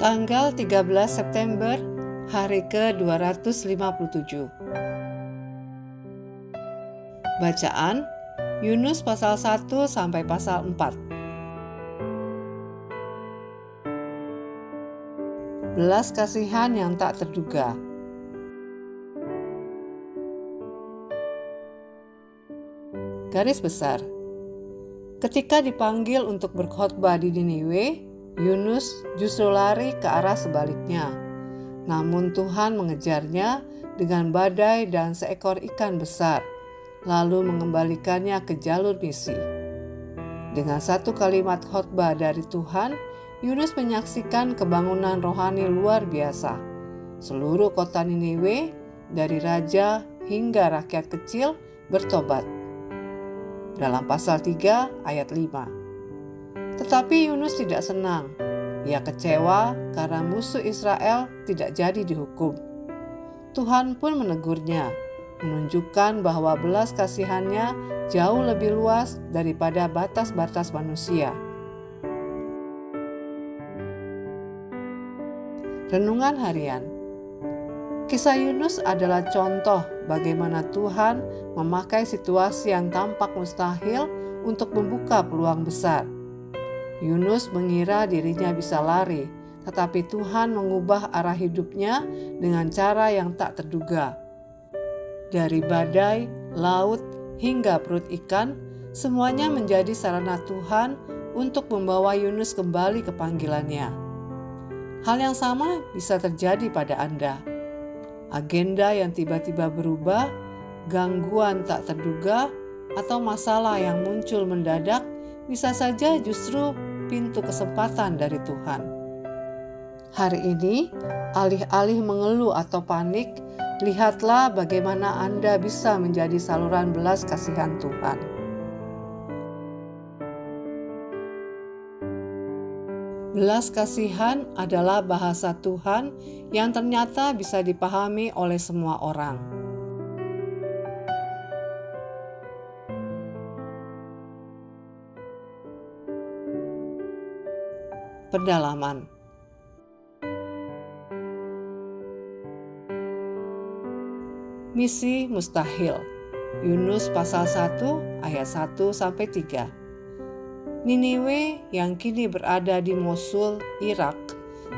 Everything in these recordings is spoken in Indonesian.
Tanggal 13 September, hari ke-257. Bacaan Yunus pasal 1 sampai pasal 4. Belas kasihan yang tak terduga. Garis besar. Ketika dipanggil untuk berkhotbah di Niniwe, Yunus justru lari ke arah sebaliknya. Namun Tuhan mengejarnya dengan badai dan seekor ikan besar, lalu mengembalikannya ke jalur misi. Dengan satu kalimat khotbah dari Tuhan, Yunus menyaksikan kebangunan rohani luar biasa. Seluruh kota Niniwe, dari raja hingga rakyat kecil, bertobat. Dalam pasal 3 ayat 5. Tetapi Yunus tidak senang. Ia kecewa karena musuh Israel tidak jadi dihukum. Tuhan pun menegurnya, menunjukkan bahwa belas kasihannya jauh lebih luas daripada batas-batas manusia. Renungan harian. Kisah Yunus adalah contoh bagaimana Tuhan memakai situasi yang tampak mustahil untuk membuka peluang besar. Yunus mengira dirinya bisa lari, tetapi Tuhan mengubah arah hidupnya dengan cara yang tak terduga. Dari badai, laut, hingga perut ikan, semuanya menjadi sarana Tuhan untuk membawa Yunus kembali ke panggilannya. Hal yang sama bisa terjadi pada Anda. Agenda yang tiba-tiba berubah, gangguan tak terduga, atau masalah yang muncul mendadak bisa saja justru pintu kesempatan dari Tuhan. Hari ini, alih-alih mengeluh atau panik, lihatlah bagaimana Anda bisa menjadi saluran belas kasihan Tuhan. Belas kasihan adalah bahasa Tuhan yang ternyata bisa dipahami oleh semua orang. Pendalaman. Misi mustahil. Yunus pasal 1 ayat 1 sampai 3. Niniwe yang kini berada di Mosul, Irak,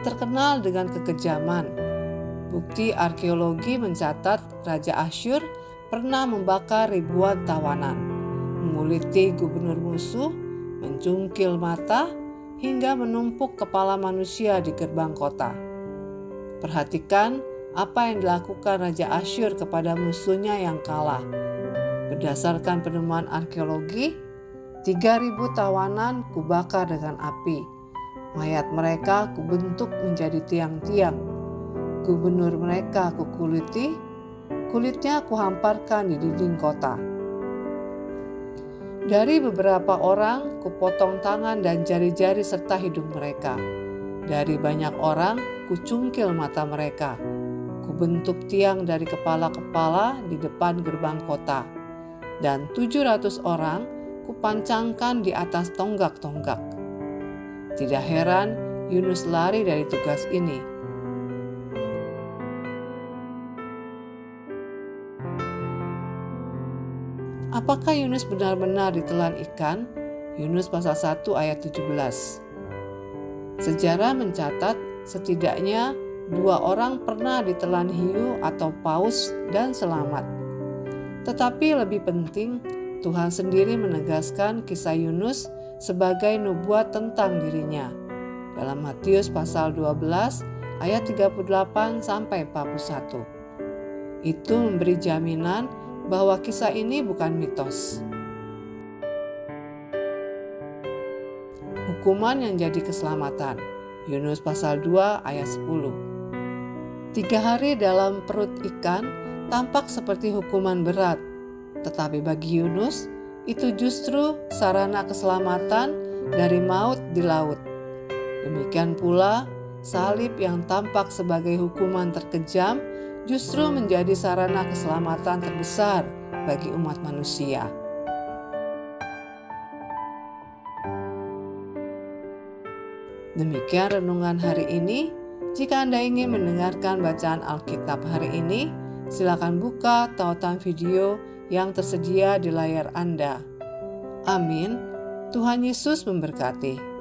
terkenal dengan kekejaman. Bukti arkeologi mencatat Raja Asyur pernah membakar ribuan tawanan, menguliti gubernur musuh, mencungkil mata, hingga menumpuk kepala manusia di gerbang kota. Perhatikan apa yang dilakukan Raja Asyur kepada musuhnya yang kalah. Berdasarkan penemuan arkeologi, 3.000 tawanan kubakar dengan api. Mayat mereka kubentuk menjadi tiang-tiang. Gubernur mereka kukuliti, kulitnya kuhamparkan di dinding kota. Dari beberapa orang, kupotong tangan dan jari-jari serta hidung mereka. Dari banyak orang, kucungkil mata mereka. Kubentuk tiang dari kepala-kepala di depan gerbang kota. Dan 700 orang kupancangkan di atas tonggak-tonggak. Tidak heran Yunus lari dari tugas ini. Apakah Yunus benar-benar ditelan ikan? Yunus pasal 1 ayat 17. Sejarah mencatat setidaknya 2 orang pernah ditelan hiu atau paus dan selamat. Tetapi lebih penting, Tuhan sendiri menegaskan kisah Yunus sebagai nubuat tentang dirinya. Dalam Matius pasal 12 ayat 38 sampai 41. Itu memberi jaminan bahwa kisah ini bukan mitos. Hukuman yang jadi keselamatan. Yunus pasal 2 ayat 10. 3 hari dalam perut ikan tampak seperti hukuman berat, tetapi bagi Yunus itu justru sarana keselamatan dari maut di laut. Demikian pula salib yang tampak sebagai hukuman terkejam justru menjadi sarana keselamatan terbesar bagi umat manusia. Demikian renungan hari ini. Jika Anda ingin mendengarkan bacaan Alkitab hari ini, silakan buka tautan video yang tersedia di layar Anda. Amin. Tuhan Yesus memberkati.